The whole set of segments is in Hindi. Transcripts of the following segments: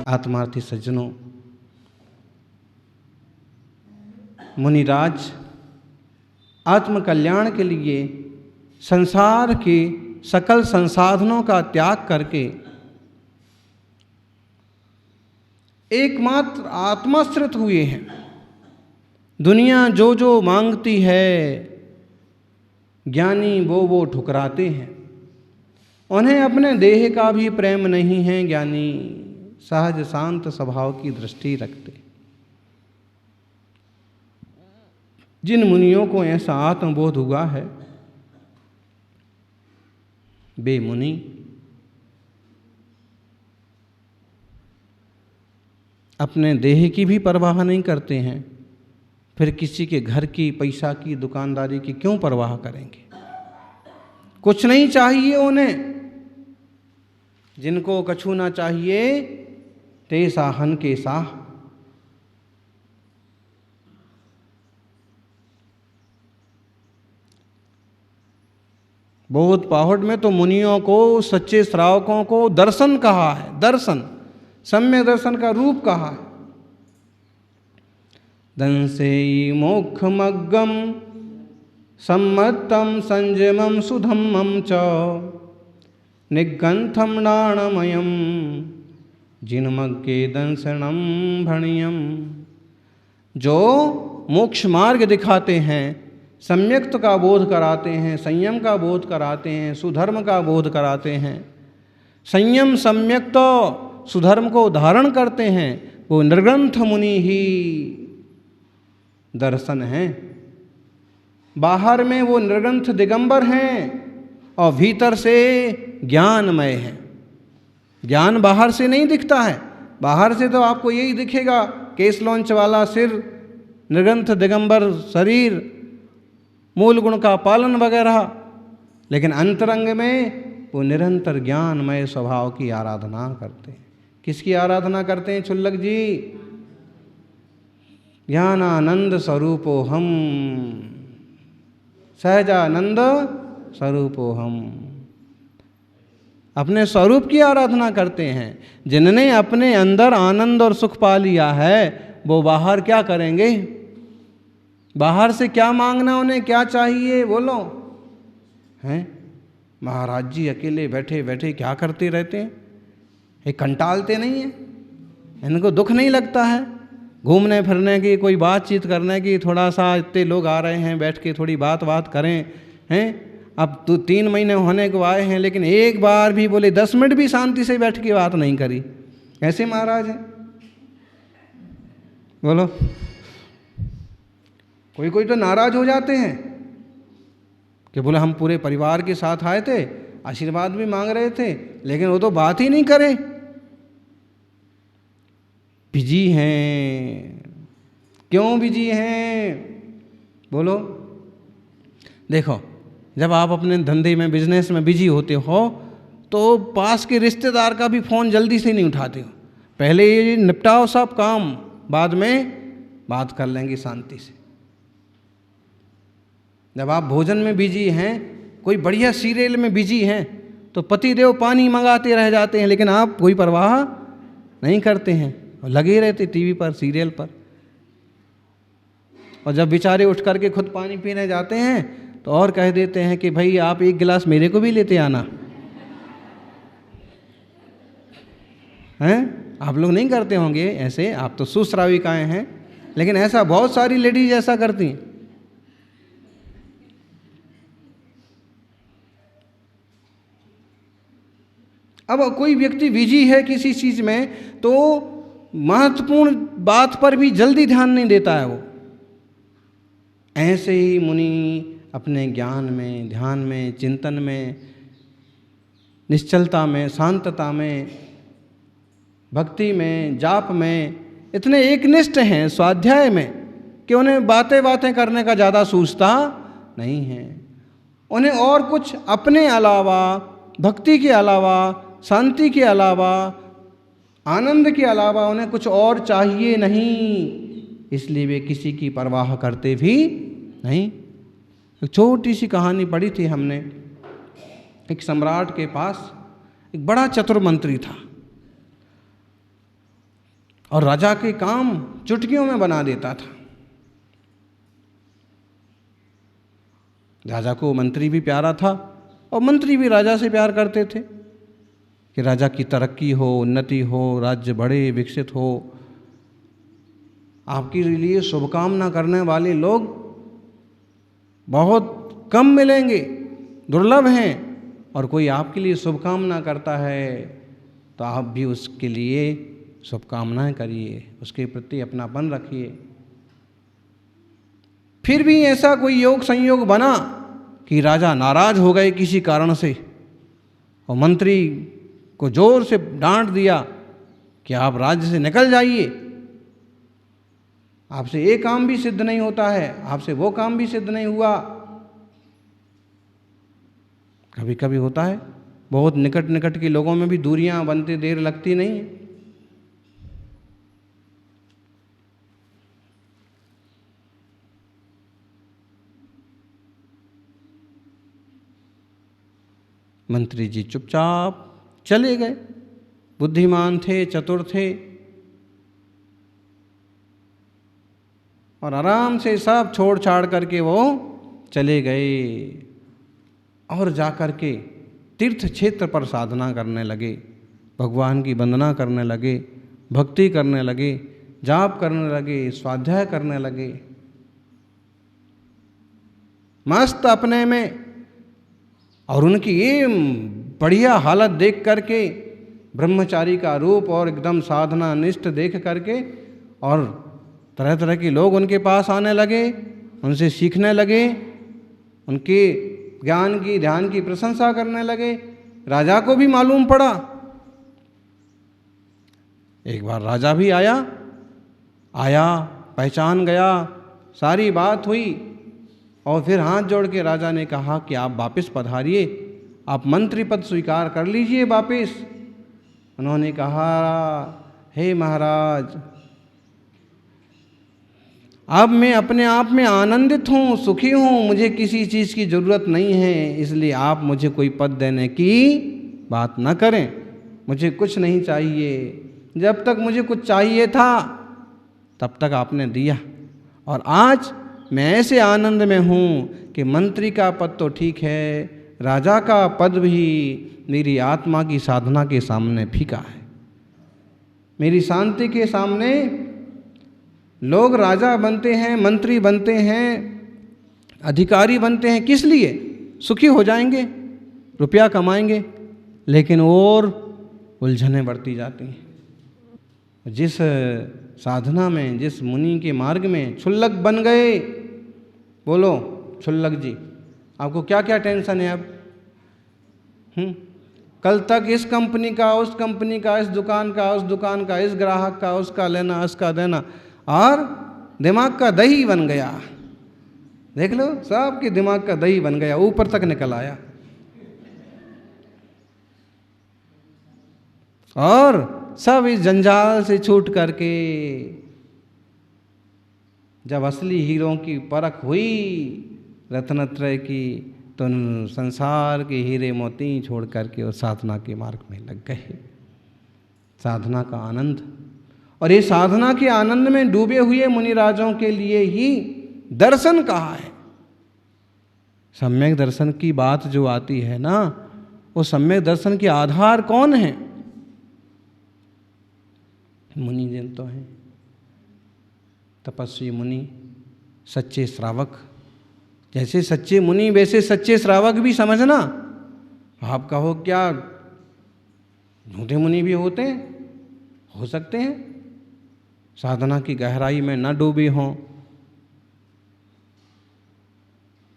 आत्मार्थी सज्जनों, मुनिराज आत्म कल्याण के लिए संसार के सकल संसाधनों का त्याग करके एकमात्र आत्माश्रित हुए हैं। दुनिया जो जो मांगती है ज्ञानी वो ठुकराते हैं। उन्हें अपने देह का भी प्रेम नहीं है। ज्ञानी सहज शांत स्वभाव की दृष्टि रखते। जिन मुनियों को ऐसा आत्मबोध हुआ है वे मुनि अपने देह की भी परवाह नहीं करते हैं, फिर किसी के घर की, पैसा की, दुकानदारी की क्यों परवाह करेंगे। कुछ नहीं चाहिए उन्हें। जिनको कछु ना चाहिए ते साहन के साह। बहुत पाहुड़ में तो मुनियों को, सच्चे श्रावकों को दर्शन कहा है। दर्शन, सम्य दर्शन का रूप कहा है। दंसेयी मोक्षमग्गम सम्मतम संयमम सुधम्मम च निगंथम नाणमयम जिनमग्गे दंसनम भणियम। जो मोक्ष मार्ग दिखाते हैं, सम्यक्त का बोध कराते हैं, संयम का बोध कराते हैं, सुधर्म का बोध कराते हैं, संयम सम्यक्त सुधर्म को धारण करते हैं, वो निर्ग्रंथ मुनि ही दर्शन हैं। बाहर में वो निर्ग्रंथ दिगंबर हैं और भीतर से ज्ञानमय हैं। ज्ञान बाहर से नहीं दिखता है। बाहर से तो आपको यही दिखेगा, केस लॉन्च वाला सिर, निर्ग्रंथ दिगंबर शरीर, मूल गुण का पालन वगैरह, लेकिन अंतरंग में वो निरंतर ज्ञानमय स्वभाव की आराधना करते हैं। किसकी आराधना करते हैं क्षुल्लक जी? ज्ञानानंद स्वरूपो हम, सहजानंद स्वरूपो हम। अपने स्वरूप की आराधना करते हैं। जिनने अपने अंदर आनंद और सुख पा लिया है वो बाहर क्या करेंगे? बाहर से क्या मांगना, उन्हें क्या चाहिए बोलो? हैं महाराज जी अकेले बैठे बैठे क्या करते रहते हैं? ये कंटालते नहीं हैं? इनको दुख नहीं लगता है घूमने फिरने की, कोई बातचीत करने की? थोड़ा सा इतने लोग आ रहे हैं, बैठ के थोड़ी बात करें। हैं अब तो 3 महीने होने को आए हैं, लेकिन एक बार भी बोले 10 मिनट भी शांति से बैठ के बात नहीं करी। ऐसे महाराज हैं बोलो? कोई कोई तो नाराज हो जाते हैं कि बोले हम पूरे परिवार के साथ आए थे, आशीर्वाद भी मांग रहे थे, लेकिन वो तो बात ही नहीं करे। बिजी हैं। क्यों बिजी हैं बोलो? देखो, जब आप अपने धंधे में, बिजनेस में बिजी होते हो तो पास के रिश्तेदार का भी फ़ोन जल्दी से नहीं उठाते हो। पहले ये निपटाओ सब काम, बाद में बात कर लेंगे शांति से। जब आप भोजन में बिजी हैं, कोई बढ़िया सीरियल में बिजी हैं, तो पतिदेव पानी मंगाते रह जाते हैं, लेकिन आप कोई परवाह नहीं करते हैं और लगे रहते टीवी पर, सीरियल पर। और जब बेचारे उठ करके खुद पानी पीने जाते हैं तो और कह देते हैं कि भाई आप 1 गिलास मेरे को भी लेते आना। हैं? आप लोग नहीं करते होंगे ऐसे, आप तो सुश्राविकाएँ हैं, लेकिन ऐसा बहुत सारी लेडीज ऐसा करती हैं। अब कोई व्यक्ति बिजी है किसी चीज़ में तो महत्वपूर्ण बात पर भी जल्दी ध्यान नहीं देता है वो। ऐसे ही मुनि अपने ज्ञान में, ध्यान में, चिंतन में, निश्चलता में, शांतता में, भक्ति में, जाप में इतने एकनिष्ठ हैं स्वाध्याय में कि उन्हें बातें करने का ज़्यादा सूझता नहीं है। उन्हें और कुछ अपने अलावा, भक्ति के अलावा, शांति के अलावा, आनंद के अलावा उन्हें कुछ और चाहिए नहीं। इसलिए वे किसी की परवाह करते भी नहीं। एक छोटी सी कहानी पढ़ी थी हमने। एक सम्राट के पास एक बड़ा चतुर मंत्री था और राजा के काम चुटकियों में बना देता था। राजा को मंत्री भी प्यारा था और मंत्री भी राजा से प्यार करते थे कि राजा की तरक्की हो, उन्नति हो, राज्य बढ़े, विकसित हो। आपके लिए शुभकामना करने वाले लोग बहुत कम मिलेंगे, दुर्लभ हैं, और कोई आपके लिए शुभकामना करता है तो आप भी उसके लिए शुभकामनाएं करिए, उसके प्रति अपनापन रखिए। फिर भी ऐसा कोई योग संयोग बना कि राजा नाराज हो गए किसी कारण से और मंत्री को जोर से डांट दिया कि आप राज्य से निकल जाइए, आपसे ये काम भी सिद्ध नहीं होता है, आपसे वो काम भी सिद्ध नहीं हुआ। कभी कभी होता है, बहुत निकट निकट के लोगों में भी दूरियां बनते देर लगती नहीं है। मंत्री जी चुपचाप चले गए। बुद्धिमान थे, चतुर थे और आराम से सब छोड़ छाड़ करके वो चले गए और जाकर के तीर्थ क्षेत्र पर साधना करने लगे, भगवान की वंदना करने लगे, भक्ति करने लगे, जाप करने लगे, स्वाध्याय करने लगे, मस्त अपने में। और उनकी ये बढ़िया हालत देख करके, ब्रह्मचारी का रूप और एकदम साधना निष्ठ देख करके, और तरह तरह के लोग उनके पास आने लगे, उनसे सीखने लगे, उनके ज्ञान की, ध्यान की प्रशंसा करने लगे। राजा को भी मालूम पड़ा। एक बार राजा भी आया, पहचान गया, सारी बात हुई और फिर हाथ जोड़ के राजा ने कहा कि आप वापस पधारिए, आप मंत्री पद स्वीकार कर लीजिए वापस। उन्होंने कहा, हे महाराज, अब मैं अपने आप में आनंदित हूँ, सुखी हूँ, मुझे किसी चीज़ की ज़रूरत नहीं है, इसलिए आप मुझे कोई पद देने की बात न करें, मुझे कुछ नहीं चाहिए। जब तक मुझे कुछ चाहिए था तब तक आपने दिया, और आज मैं ऐसे आनंद में हूँ कि मंत्री का पद तो ठीक है, राजा का पद भी मेरी आत्मा की साधना के सामने फीका है। मेरी शांति के सामने लोग राजा बनते हैं, मंत्री बनते हैं, अधिकारी बनते हैं, किस लिए? सुखी हो जाएंगे, रुपया कमाएंगे, लेकिन और उलझनें बढ़ती जाती हैं। जिस साधना में, जिस मुनि के मार्ग में क्षुल्लक बन गए, बोलो क्षुल्लक जी, आपको क्या क्या टेंशन है अब? कल तक इस कंपनी का, उस कंपनी का, इस दुकान का, उस दुकान का, इस ग्राहक का, उसका लेना, उसका देना, और दिमाग का दही बन गया। देख लो, सबके दिमाग का दही बन गया, ऊपर तक निकल आया। और सब इस जंजाल से छूट करके जब असली हीरों की परख हुई रत्नत्रय की, तो संसार के हीरे मोती छोड़ करके और साधना के मार्ग में लग गए। साधना का आनंद, और ये साधना के आनंद में डूबे हुए मुनिराजों के लिए ही दर्शन कहा है। सम्यक दर्शन की बात जो आती है ना, वो सम्यक दर्शन के आधार कौन है? मुनि जन तो हैं, तपस्वी मुनि, सच्चे श्रावक। जैसे सच्चे मुनि वैसे सच्चे श्रावक भी समझना। आप कहो क्या झूठे मुनि भी होते हैं? हो सकते हैं, साधना की गहराई में न डूबे हों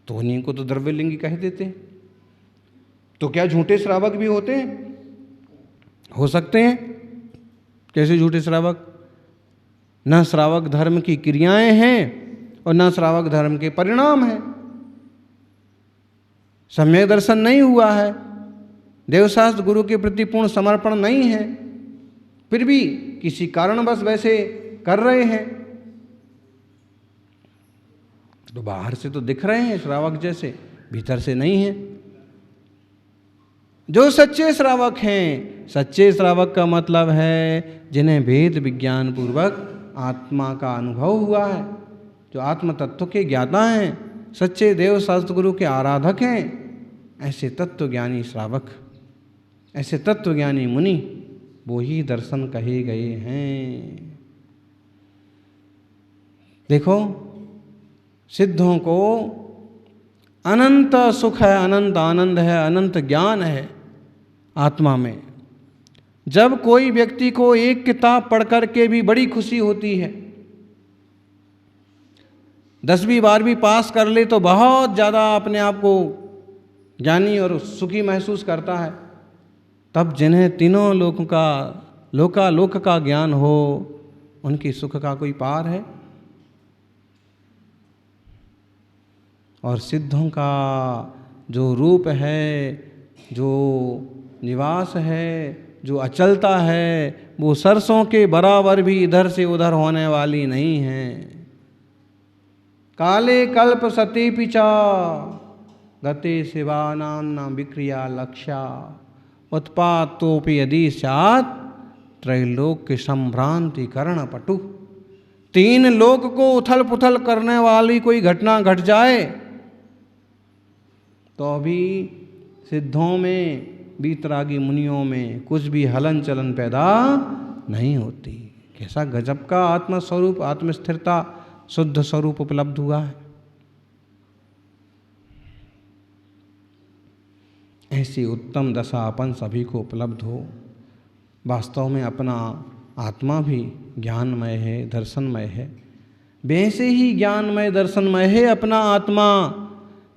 तो उन्हीं को तो द्रव्यलिंगी कह देते हैं। तो क्या झूठे श्रावक भी होते हैं? हो सकते हैं। कैसे झूठे श्रावक? न श्रावक धर्म की क्रियाएं हैं और न श्रावक धर्म के परिणाम हैं। सम्यक दर्शन नहीं हुआ है, देवशास्त्र गुरु के प्रति पूर्ण समर्पण नहीं है, फिर भी किसी कारणवश वैसे कर रहे हैं। तो बाहर से तो दिख रहे हैं श्रावक जैसे, भीतर से नहीं है। जो सच्चे श्रावक हैं, सच्चे श्रावक का मतलब है जिन्हें वेद विज्ञान पूर्वक आत्मा का अनुभव हुआ है, जो आत्म तत्व के ज्ञाता हैं, सच्चे देव शास्त्र गुरु के आराधक हैं, ऐसे तत्वज्ञानी श्रावक, ऐसे तत्वज्ञानी मुनि, वो ही दर्शन कहे गए हैं। देखो, सिद्धों को अनंत सुख है, अनंत आनंद है, अनंत ज्ञान है आत्मा में। जब कोई व्यक्ति को एक किताब पढ़ कर के भी बड़ी खुशी होती है, 10वीं 12वीं पास कर ले तो बहुत ज़्यादा अपने आप को ज्ञानी और सुखी महसूस करता है, तब जिन्हें तीनों लोकों का लोकालोक का ज्ञान हो, उनकी सुख का कोई पार है। और सिद्धों का जो रूप है, जो निवास है, जो अचलता है, वो सरसों के बराबर भी इधर से उधर होने वाली नहीं है। काले कल्प सती पिचा गते शिवानां न विक्रिया लक्ष्या उत्पातोपि यदि स्यात् त्रैलोक्य संभ्रांति करण पटु। 3 लोक को उथल पुथल करने वाली कोई घटना घट जाए तो अभी सिद्धों में, बीतरागी मुनियों में कुछ भी हलन चलन पैदा नहीं होती। कैसा गजब का आत्मस्वरूप, आत्मस्थिरता, शुद्ध स्वरूप उपलब्ध हुआ है। ऐसी उत्तम दशा अपन सभी को उपलब्ध हो। वास्तव में अपना आत्मा भी ज्ञानमय है, दर्शनमय है। वैसे ही ज्ञानमय दर्शनमय है अपना आत्मा,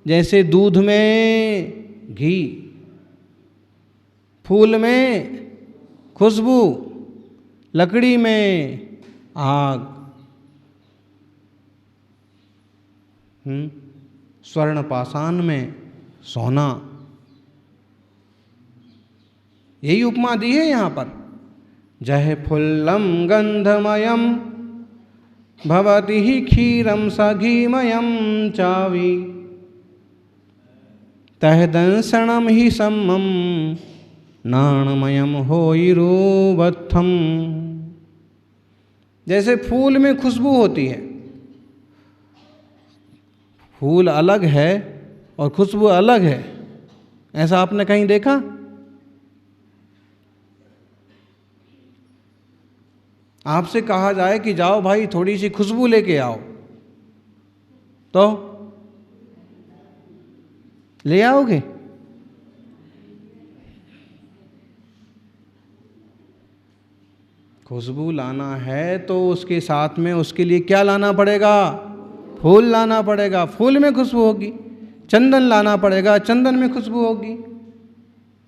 जैसे दूध में घी, फूल में खुशबू, लकड़ी में आग, स्वर्ण पाषाण में सोना। यही उपमा दी है यहाँ पर। जह फुल्लम गंधमयम भवति ही क्षीरम सघीमयम चावी तह दंसणम ही सम्मम नाणमयम होइरोवत्थम। जैसे फूल में खुशबू होती है, फूल अलग है और खुशबू अलग है, ऐसा आपने कहीं देखा? आपसे कहा जाए कि जाओ भाई थोड़ी सी खुशबू लेके आओ, तो ले आओगे? खुशबू लाना है तो उसके साथ में उसके लिए क्या लाना पड़ेगा? फूल लाना पड़ेगा, फूल में खुशबू होगी। चंदन लाना पड़ेगा, चंदन में खुशबू होगी।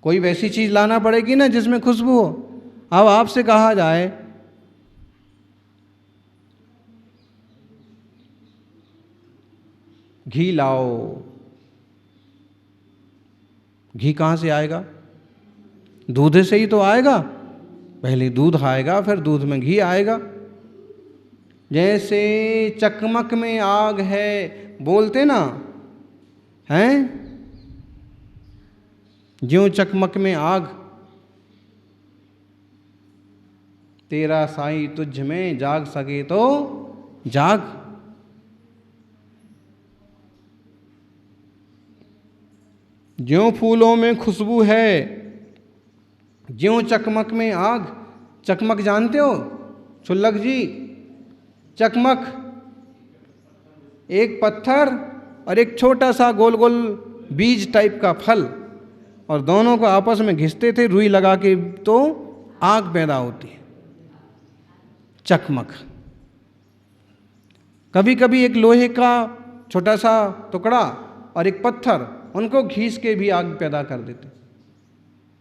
कोई वैसी चीज लाना पड़ेगी ना जिसमें खुशबू हो। अब आपसे कहा जाए घी लाओ, घी कहाँ से आएगा? दूध से ही तो आएगा। पहले दूध आएगा, फिर दूध में घी आएगा। जैसे चकमक में आग है बोलते ना हैं, ज्यों चकमक में आग, तेरा साई तुझ में जाग सके तो जाग। ज्यों फूलों में खुशबू है, ज्यों चकमक में आग। चकमक जानते हो छुल्लक जी? चकमक एक पत्थर और एक छोटा सा गोल गोल बीज टाइप का फल, और दोनों को आपस में घिसते थे रुई लगा के तो आग पैदा होती है, चकमक। कभी कभी एक लोहे का छोटा सा टुकड़ा और एक पत्थर, उनको घीस के भी आग पैदा कर देते,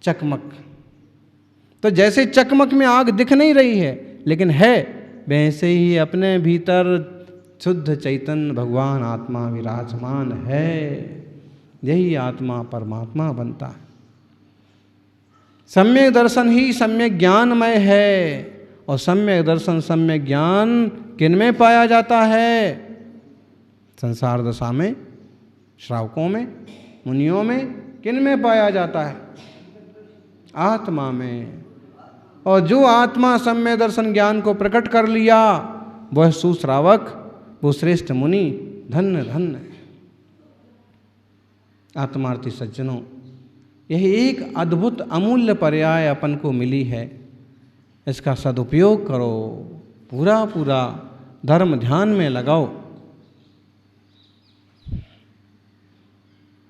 चकमक। तो जैसे चकमक में आग दिख नहीं रही है लेकिन है, वैसे ही अपने भीतर शुद्ध चैतन्य भगवान आत्मा विराजमान है। यही आत्मा परमात्मा बनता है। सम्यक दर्शन ही सम्यक ज्ञानमय है, और सम्यक दर्शन सम्यक ज्ञान किनमें पाया जाता है? संसार दशा में श्रावकों में, मुनियों में, किन में पाया जाता है? आत्मा में। और जो आत्मा सम्यक दर्शन ज्ञान को प्रकट कर लिया वह सुश्रावक, वो श्रेष्ठ मुनि, धन्य धन्य। आत्मार्थी सज्जनों, यह एक अद्भुत अमूल्य पर्याय अपन को मिली है। इसका सदुपयोग करो, पूरा पूरा धर्म ध्यान में लगाओ।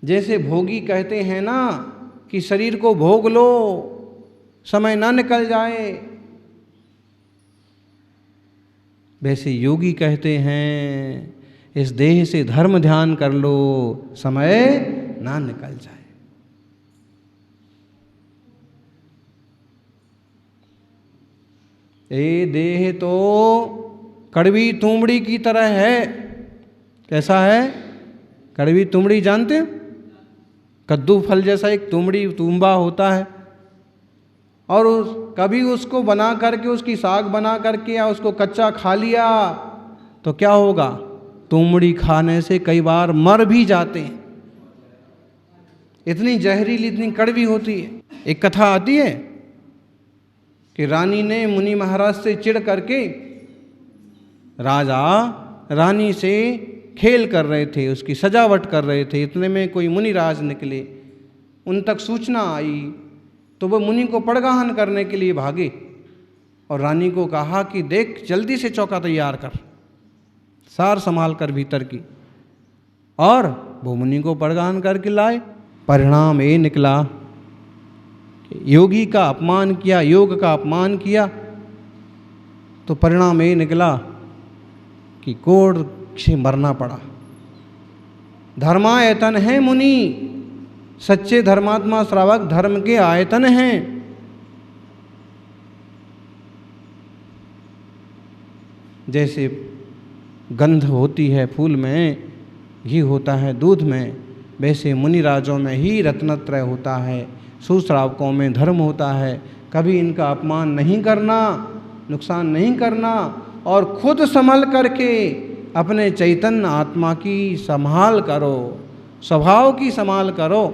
जैसे भोगी कहते हैं ना कि शरीर को भोग लो, समय ना निकल जाए, वैसे योगी कहते हैं इस देह से धर्म ध्यान कर लो, समय ना निकल जाए। ये देह तो कड़वी तुमड़ी की तरह है। कैसा है? कड़वी तुमड़ी जानते हो? कद्दू फल जैसा एक तुम्बा होता है, और कभी उसको बना करके, उसकी साग बना करके या उसको कच्चा खा लिया तो क्या होगा? तुमड़ी खाने से कई बार मर भी जाते हैं, इतनी जहरीली, इतनी कड़वी होती है। एक कथा आती है कि रानी ने मुनि महाराज से चिढ़ करके, राजा रानी से खेल कर रहे थे, उसकी सजावट कर रहे थे, इतने में कोई मुनिराज निकले। उन तक सूचना आई तो वो मुनि को पड़गाहन करने के लिए भागे और रानी को कहा कि देख जल्दी से चौका तैयार कर, सार संभाल कर भीतर की। और वो मुनि को पड़गाहन करके लाए। परिणाम ये निकला कि योगी का अपमान किया, योग का अपमान किया, तो परिणाम ये निकला कि कोढ़ से मरना पड़ा। धर्मायतन है मुनि, सच्चे धर्मात्मा श्रावक धर्म के आयतन हैं। जैसे गंध होती है फूल में, घी होता है दूध में, वैसे मुनिराजों में ही रत्नत्रय होता है, सुश्रावकों में धर्म होता है। कभी इनका अपमान नहीं करना, नुकसान नहीं करना, और खुद संभल करके अपने चैतन्य आत्मा की संभाल करो, स्वभाव की संभाल करो।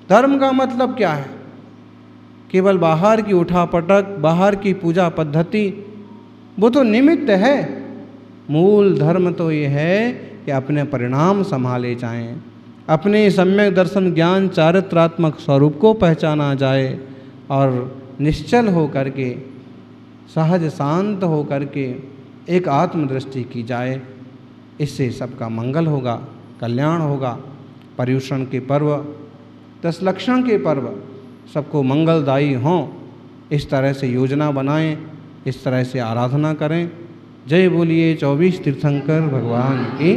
धर्म का मतलब क्या है? केवल बाहर की उठापटक, बाहर की पूजा पद्धति, वो तो निमित्त है। मूल धर्म तो ये है कि अपने परिणाम संभाले जाएं, अपने सम्यक दर्शन ज्ञान चारित्रात्मक स्वरूप को पहचाना जाए और निश्चल हो करके, सहज शांत हो करके एक आत्मदृष्टि की जाए। इससे सबका मंगल होगा, कल्याण होगा। पर्युषण के पर्व, 10 लक्षण के पर्व सबको मंगलदायी हों, इस तरह से योजना बनाएं, इस तरह से आराधना करें। जय बोलिए 24 तीर्थंकर भगवान की।